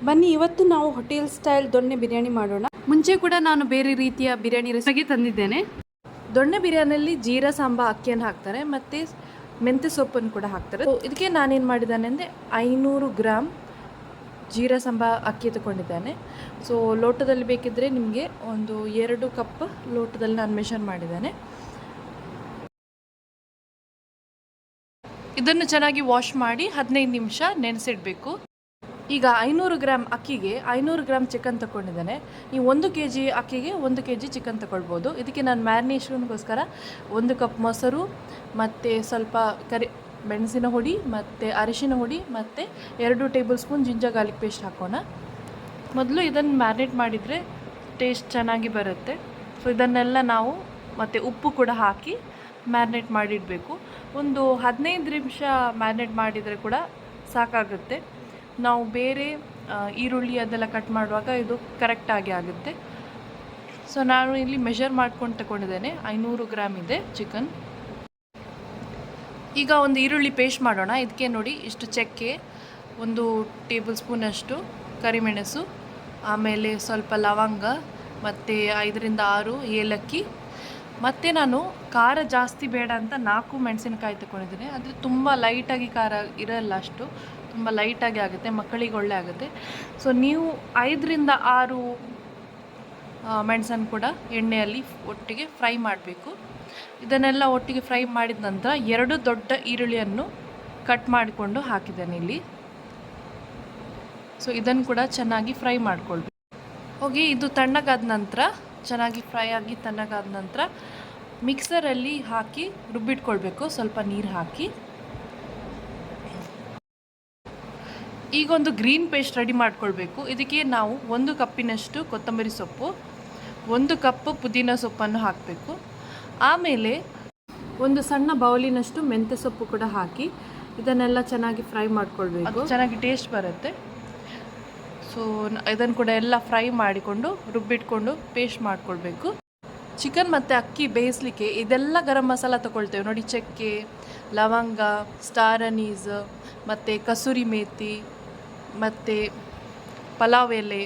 ಬನ್ನಿ ಇವತ್ತು ನಾವು ಹೋಟೆಲ್ ಸ್ಟೈಲ್ ದೊಣ್ಣೆ ಬಿರಿಯಾನಿ ಮಾಡೋಣ. ಮುಂಚೆ ಕೂಡ ನಾನು ಬೇರೆ ರೀತಿಯ ಬಿರಿಯಾನಿ ರೆಸಿಪಿ ತಂದಿದ್ದೇನೆ. ದೊಣ್ಣೆ ಬಿರಿಯಾನಿಯಲ್ಲಿ ಜೀರಾ ಸಾಂಬಾ ಅಕ್ಕಿಯನ್ನು ಹಾಕ್ತಾರೆ ಮತ್ತು ಮೆಂತ್ಯ ಸೊಪ್ಪನ್ನು ಕೂಡ ಹಾಕ್ತಾರೆ. ಇದಕ್ಕೆ ನಾನೇನು ಮಾಡಿದ್ದೇನೆ ಅಂದರೆ 500 ಗ್ರಾಮ್ ಜೀರಾ ಸಾಂಬಾ ಅಕ್ಕಿ ತಗೊಂಡಿದ್ದೇನೆ. ಸೊ ಲೋಟದಲ್ಲಿ ಬೇಕಿದ್ದರೆ ನಿಮಗೆ ಒಂದು 2 ಕಪ್ ಲೋಟದಲ್ಲಿ ನಾನು ಮೆಷರ್ ಮಾಡಿದ್ದೇನೆ. ಇದನ್ನು ಚೆನ್ನಾಗಿ ವಾಶ್ ಮಾಡಿ 15 ನಿಮಿಷ ನೆನೆಸಿಡಬೇಕು. ಈಗ 500 ಗ್ರಾಮ್ ಅಕ್ಕಿಗೆ 500 ಗ್ರಾಮ್ ಚಿಕನ್ ತಗೊಂಡಿದ್ದೇನೆ. ನೀವು 1 kg ಅಕ್ಕಿಗೆ 1 kg ಚಿಕನ್ ತಗೊಳ್ಬೋದು. ಇದಕ್ಕೆ ನಾನು ಮ್ಯಾರಿನೇಷನ್ಗೋಸ್ಕರ 1 ಕಪ್ ಮೊಸರು ಮತ್ತು ಸ್ವಲ್ಪ ಮೆಣಸಿನ ಹುಡಿ ಮತ್ತು ಅರಿಶಿನ ಹುಡಿ ಮತ್ತು 2 table spoon ginger garlic paste ಹಾಕೋಣ. ಮೊದಲು ಇದನ್ನು ಮ್ಯಾರಿನೇಟ್ ಮಾಡಿದರೆ ಟೇಸ್ಟ್ ಚೆನ್ನಾಗಿ ಬರುತ್ತೆ. ಸೊ ಇದನ್ನೆಲ್ಲ ನಾವು ಮತ್ತು ಉಪ್ಪು ಕೂಡ ಹಾಕಿ ಮ್ಯಾರಿನೇಟ್ ಮಾಡಿಡಬೇಕು. ಒಂದು 15 ನಿಮಿಷ ಮ್ಯಾರಿನೇಟ್ ಮಾಡಿದರೆ ಕೂಡ ಸಾಕಾಗುತ್ತೆ. ನಾವು ಬೇರೆ ಈರುಳ್ಳಿ ಅದೆಲ್ಲ ಕಟ್ ಮಾಡುವಾಗ ಇದು ಕರೆಕ್ಟಾಗಿ ಆಗುತ್ತೆ. ಸೊ ನಾನು ಇಲ್ಲಿ ಮೆಷರ್ ಮಾಡ್ಕೊಂಡು ತಗೊಂಡಿದ್ದೇನೆ. 500 ಗ್ರಾಮ್ ಇದೆ ಚಿಕನ್. ಈಗ ಒಂದು ಈರುಳ್ಳಿ ಪೇಸ್ಟ್ ಮಾಡೋಣ. ಇದಕ್ಕೆ ನೋಡಿ ಇಷ್ಟು ಚಕ್ಕೆ, 1 ಟೇಬಲ್ ಸ್ಪೂನಷ್ಟು ಕರಿಮೆಣಸು, ಆಮೇಲೆ ಸ್ವಲ್ಪ ಲವಂಗ ಮತ್ತು 5 ರಿಂದ 6 ಏಲಕ್ಕಿ, ಮತ್ತು ನಾನು ಖಾರ ಜಾಸ್ತಿ ಬೇಡ ಅಂತ 4 ಮೆಣಸಿನಕಾಯಿ ತಗೊಂಡಿದ್ದೀನಿ. ಆದರೆ ತುಂಬ ಲೈಟಾಗಿ ಖಾರ ಇರಲ್ಲ, ಅಷ್ಟು ತುಂಬ ಲೈಟಾಗಿ ಆಗುತ್ತೆ, ಮಕ್ಕಳಿಗೆ ಒಳ್ಳೆ ಆಗುತ್ತೆ. ಸೊ ನೀವು 5 ರಿಂದ 6 ಮೆಣಸನ್ನು ಕೂಡ ಎಣ್ಣೆಯಲ್ಲಿ ಒಟ್ಟಿಗೆ ಫ್ರೈ ಮಾಡಬೇಕು. ಇದನ್ನೆಲ್ಲ ಒಟ್ಟಿಗೆ ಫ್ರೈ ಮಾಡಿದ ನಂತರ 2 ದೊಡ್ಡ ಈರುಳ್ಳಿಯನ್ನು ಕಟ್ ಮಾಡಿಕೊಂಡು ಹಾಕಿದ್ದೇನೆ ಇಲ್ಲಿ. ಸೊ ಇದನ್ನು ಕೂಡ ಚೆನ್ನಾಗಿ ಫ್ರೈ ಮಾಡಿಕೊಳ್ಬೇಕು. ಹೋಗಿ ಇದು ತಣ್ಣಗಾದ ನಂತರ, ಚೆನ್ನಾಗಿ ಫ್ರೈ ಆಗಿ ತಣ್ಣಗಾದ ನಂತರ ಮಿಕ್ಸರಲ್ಲಿ ಹಾಕಿ ರುಬ್ಬಿಟ್ಕೊಳ್ಬೇಕು, ಸ್ವಲ್ಪ ನೀರು ಹಾಕಿ. ಈಗ ಒಂದು ಗ್ರೀನ್ ಪೇಸ್ಟ್ ರೆಡಿ ಮಾಡ್ಕೊಳ್ಬೇಕು. ಇದಕ್ಕೆ ನಾವು 1 ಕಪ್ಪಿನಷ್ಟು ಕೊತ್ತಂಬರಿ ಸೊಪ್ಪು, 1 ಕಪ್ ಪುದೀನ ಸೊಪ್ಪನ್ನು ಹಾಕಬೇಕು. ಆಮೇಲೆ ಒಂದು ಸಣ್ಣ ಬೌಲಿನಷ್ಟು ಮೆಂತ್ಯ ಸೊಪ್ಪು ಕೂಡ ಹಾಕಿ ಇದನ್ನೆಲ್ಲ ಚೆನ್ನಾಗಿ ಫ್ರೈ ಮಾಡ್ಕೊಳ್ಬೇಕು. ಚೆನ್ನಾಗಿ ಟೇಸ್ಟ್ ಬರುತ್ತೆ. ಸೊ ಇದನ್ನು ಕೂಡ ಎಲ್ಲ ಫ್ರೈ ಮಾಡಿಕೊಂಡು ರುಬ್ಬಿಟ್ಕೊಂಡು ಪೇಸ್ಟ್ ಮಾಡ್ಕೊಳ್ಬೇಕು. ಚಿಕನ್ ಮತ್ತು ಅಕ್ಕಿ ಬೇಯಿಸಲಿಕ್ಕೆ ಇದೆಲ್ಲ ಗರಂ ಮಸಾಲ ತಗೊಳ್ತೇವೆ ನೋಡಿ. ಚಕ್ಕೆ, ಲವಂಗ, ಸ್ಟಾರ್ ಅನೀಸ್ ಮತ್ತು ಕಸೂರಿ ಮೇಥಿ ಮತ್ತು ಪಲಾವ್ ಎಲೆ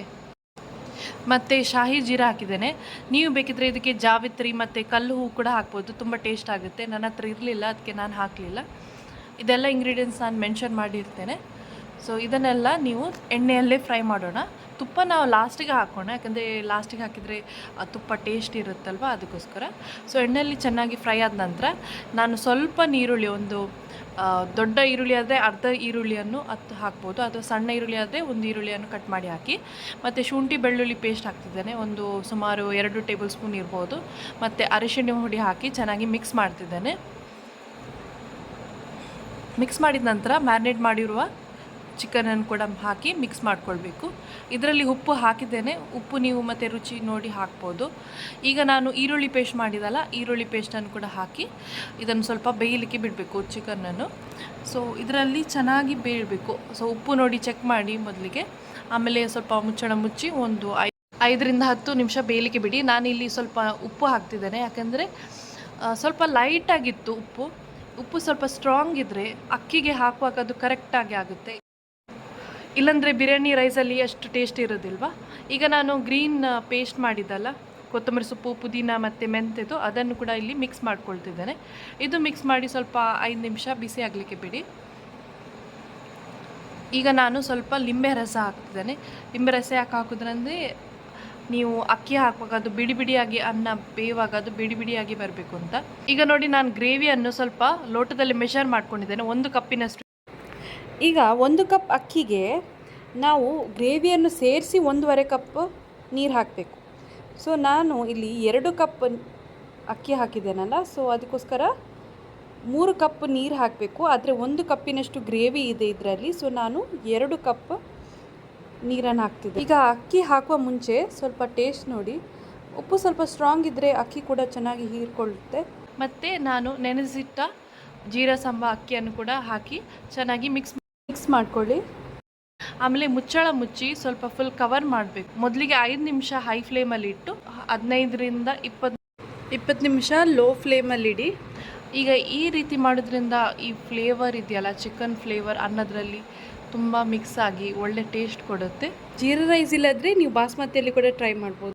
ಮತ್ತು ಶಾಹಿ ಜೀರಾ ಹಾಕಿದ್ದೇನೆ. ನೀವು ಬೇಕಿದ್ದರೆ ಇದಕ್ಕೆ ಜಾವಿತ್ರಿ ಮತ್ತು ಕಲ್ಲು ಹೂ ಕೂಡ ಹಾಕ್ಬೋದು, ತುಂಬ ಟೇಸ್ಟ್ ಆಗುತ್ತೆ. ನನ್ನ ಹತ್ರ ಇರಲಿಲ್ಲ, ಅದಕ್ಕೆ ನಾನು ಹಾಕಲಿಲ್ಲ. ಇದೆಲ್ಲ ಇಂಗ್ರೀಡಿಯೆಂಟ್ಸ್ ನಾನು ಮೆನ್ಷನ್ ಮಾಡಿರ್ತೇನೆ. ಸೊ ಇದನ್ನೆಲ್ಲ ನೀವು ಎಣ್ಣೆಯಲ್ಲೇ ಫ್ರೈ ಮಾಡೋಣ. ತುಪ್ಪ ನಾವು ಲಾಸ್ಟಿಗೆ ಹಾಕೋಣ, ಯಾಕಂದರೆ ಲಾಸ್ಟಿಗೆ ಹಾಕಿದರೆ ತುಪ್ಪ ಟೇಸ್ಟ್ ಇರುತ್ತಲ್ವ, ಅದಕ್ಕೋಸ್ಕರ. ಸೊ ಎಣ್ಣೆಯಲ್ಲಿ ಚೆನ್ನಾಗಿ ಫ್ರೈ ಆದ ನಂತರ ನಾನು ಸ್ವಲ್ಪ ನೀರುಳ್ಳಿ, ಒಂದು ದೊಡ್ಡ ಈರುಳ್ಳಿ ಆದರೆ ಅರ್ಧ ಈರುಳ್ಳಿಯನ್ನು ಹಾಕ್ಬೋದು, ಅಥವಾ ಸಣ್ಣ ಈರುಳ್ಳಿ ಆದರೆ 1 ಈರುಳ್ಳಿಯನ್ನು ಕಟ್ ಮಾಡಿ ಹಾಕಿ, ಮತ್ತು ಶುಂಠಿ ಬೆಳ್ಳುಳ್ಳಿ ಪೇಸ್ಟ್ ಹಾಕ್ತಿದ್ದೇನೆ, ಒಂದು ಸುಮಾರು 2 ಟೇಬಲ್ ಸ್ಪೂನ್ ಇರ್ಬೋದು, ಮತ್ತು ಅರಿಶಿನ ಹುಡಿ ಹಾಕಿ ಚೆನ್ನಾಗಿ ಮಿಕ್ಸ್ ಮಾಡ್ತಿದ್ದೇನೆ. ಮಿಕ್ಸ್ ಮಾಡಿದ ನಂತರ ಮ್ಯಾರಿನೇಟ್ ಮಾಡಿರುವ ಚಿಕನನ್ನು ಕೂಡ ಹಾಕಿ ಮಿಕ್ಸ್ ಮಾಡ್ಕೊಳ್ಬೇಕು. ಇದರಲ್ಲಿ ಉಪ್ಪು ಹಾಕಿದ್ದೇನೆ, ಉಪ್ಪು ನೀವು ಮತ್ತು ರುಚಿ ನೋಡಿ ಹಾಕ್ಬೋದು. ಈಗ ನಾನು ಈರುಳ್ಳಿ ಪೇಸ್ಟ್ ಮಾಡಿದಲ್ಲ, ಈರುಳ್ಳಿ ಪೇಸ್ಟನ್ನು ಕೂಡ ಹಾಕಿ ಇದನ್ನು ಸ್ವಲ್ಪ ಬೇಯಲಿಕ್ಕೆ ಬಿಡಬೇಕು ಚಿಕನನ್ನು. ಸೊ ಇದರಲ್ಲಿ ಚೆನ್ನಾಗಿ ಬೇಯಬೇಕು. ಸೊ ಉಪ್ಪು ನೋಡಿ ಚೆಕ್ ಮಾಡಿ ಮೊದಲಿಗೆ, ಆಮೇಲೆ ಸ್ವಲ್ಪ ಮುಚ್ಚಳ ಮುಚ್ಚಿ ಒಂದು 5 ರಿಂದ 10 ನಿಮಿಷ ಬೇಯಲಿಕ್ಕೆ ಬಿಡಿ. ನಾನಿಲ್ಲಿ ಸ್ವಲ್ಪ ಉಪ್ಪು ಹಾಕ್ತಿದ್ದೇನೆ, ಯಾಕಂದರೆ ಸ್ವಲ್ಪ ಲೈಟಾಗಿತ್ತು ಉಪ್ಪು ಸ್ವಲ್ಪ ಸ್ಟ್ರಾಂಗ್ ಇದ್ದರೆ ಅಕ್ಕಿಗೆ ಹಾಕುವಾಗ ಅದು ಕರೆಕ್ಟಾಗಿ ಆಗುತ್ತೆ, ಇಲ್ಲಾಂದರೆ ಬಿರಿಯಾನಿ ರೈಸಲ್ಲಿ ಅಷ್ಟು ಟೇಸ್ಟ್ ಇರೋದಿಲ್ವ. ಈಗ ನಾನು ಗ್ರೀನ್ ಪೇಸ್ಟ್ ಮಾಡಿದ್ದಲ್ಲ, ಕೊತ್ತಂಬರಿ ಸೊಪ್ಪು, ಪುದೀನ ಮತ್ತು ಮೆಂತ್ಯದು, ಅದನ್ನು ಕೂಡ ಇಲ್ಲಿ ಮಿಕ್ಸ್ ಮಾಡ್ಕೊಳ್ತಿದ್ದೇನೆ. ಇದು ಮಿಕ್ಸ್ ಮಾಡಿ ಸ್ವಲ್ಪ 5 ನಿಮಿಷ ಬಿಸಿ ಆಗಲಿಕ್ಕೆ ಬಿಡಿ. ಈಗ ನಾನು ಸ್ವಲ್ಪ ಲಿಂಬೆ ರಸ ಹಾಕ್ತಿದ್ದೇನೆ. ಲಿಂಬೆ ರಸ ಯಾಕೆ ಹಾಕೋದ್ರಂದರೆ ನೀವು ಅಕ್ಕಿ ಹಾಕುವಾಗ ಅದು ಬಿಡಿ ಬಿಡಿಯಾಗಿ, ಅನ್ನ ಬೇಯುವಾಗ ಅದು ಬಿಡಿ ಬಿಡಿಯಾಗಿ ಬರಬೇಕು ಅಂತ. ಈಗ ನೋಡಿ ನಾನು ಗ್ರೇವಿಯನ್ನು ಸ್ವಲ್ಪ ಲೋಟದಲ್ಲಿ ಮೆಷರ್ ಮಾಡ್ಕೊಂಡಿದ್ದೇನೆ, 1 ಕಪ್ಪಿನಷ್ಟು. ಈಗ 1 ಕಪ್ ಅಕ್ಕಿಗೆ ನಾವು ಗ್ರೇವಿಯನ್ನು ಸೇರಿಸಿ 1.5 ಕಪ್ ನೀರು ಹಾಕಬೇಕು. ಸೊ ನಾನು ಇಲ್ಲಿ 2 ಕಪ್ ಅಕ್ಕಿ ಹಾಕಿದ್ದೇನಲ್ಲ, ಸೊ ಅದಕ್ಕೋಸ್ಕರ 3 ಕಪ್ ನೀರು ಹಾಕಬೇಕು. ಆದರೆ 1 ಕಪ್ಪಿನಷ್ಟು ಗ್ರೇವಿ ಇದೆ ಇದರಲ್ಲಿ, ಸೊ ನಾನು 2 ಕಪ್ ನೀರನ್ನು ಹಾಕ್ತಿದ್ದೆ. ಈಗ ಅಕ್ಕಿ ಹಾಕುವ ಮುಂಚೆ ಸ್ವಲ್ಪ ಟೇಸ್ಟ್ ನೋಡಿ, ಉಪ್ಪು ಸ್ವಲ್ಪ ಸ್ಟ್ರಾಂಗ್ ಇದ್ದರೆ ಅಕ್ಕಿ ಕೂಡ ಚೆನ್ನಾಗಿ ಹೀರ್ಕೊಳ್ಳುತ್ತೆ. ಮತ್ತು ನಾನು ನೆನೆಸಿಟ್ಟ ಜೀರಾ ಸಾಂಬಾ ಅಕ್ಕಿಯನ್ನು ಕೂಡ ಹಾಕಿ ಚೆನ್ನಾಗಿ ಮಿಕ್ಸ್ ಮಾಡ್ಕೊಳ್ಳಿ. ಆಮೇಲೆ ಮುಚ್ಚಳ ಮುಚ್ಚಿ ಸ್ವಲ್ಪ ಫುಲ್ ಕವರ್ ಮಾಡಬೇಕು. ಮೊದಲಿಗೆ 5 ನಿಮಿಷ ಹೈ ಫ್ಲೇಮಲ್ಲಿ ಇಟ್ಟು 15 ರಿಂದ 20 ನಿಮಿಷ ಲೋ ಫ್ಲೇಮಲ್ಲಿ ಇಡಿ. ಈಗ ಈ ರೀತಿ ಮಾಡೋದ್ರಿಂದ ಈ ಫ್ಲೇವರ್ ಇದೆಯಲ್ಲ, ಚಿಕನ್ ಫ್ಲೇವರ್ ಅನ್ನೋದ್ರಲ್ಲಿ ತುಂಬ ಮಿಕ್ಸ್ ಆಗಿ ಒಳ್ಳೆ ಟೇಸ್ಟ್ ಕೊಡುತ್ತೆ. ಜೀರಾ ರೈಸ್ ಇಲ್ಲದ್ರೆ ನೀವು ಬಾಸ್ಮತಿಯಲ್ಲಿ ಕೂಡ ಟ್ರೈ ಮಾಡ್ಬೋದು.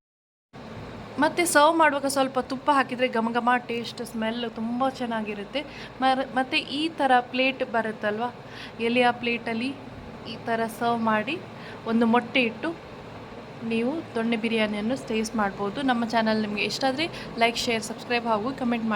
ಮತ್ತು ಸರ್ವ್ ಮಾಡುವಾಗ ಸ್ವಲ್ಪ ತುಪ್ಪ ಹಾಕಿದರೆ ಘಮ ಘಮ ಟೇಸ್ಟ್ ಸ್ಮೆಲ್ ತುಂಬ ಚೆನ್ನಾಗಿರುತ್ತೆ. ಮತ್ತು ಈ ಥರ ಪ್ಲೇಟ್ ಬರುತ್ತಲ್ವ, ಎಲೆಯ ಪ್ಲೇಟಲ್ಲಿ ಈ ಥರ ಸರ್ವ್ ಮಾಡಿ ಒಂದು ಮೊಟ್ಟೆ ಇಟ್ಟು ನೀವು ದೊಣ್ಣೆ ಬಿರಿಯಾನಿಯನ್ನು ಟೇಸ್ಟ್ ಮಾಡ್ಬೋದು. ನಮ್ಮ ಚಾನಲ್ ನಿಮಗೆ ಇಷ್ಟ ಆದರೆ ಲೈಕ್, ಶೇರ್, ಸಬ್ಸ್ಕ್ರೈಬ್ ಹಾಗೂ ಕಮೆಂಟ್ ಮಾಡಿ.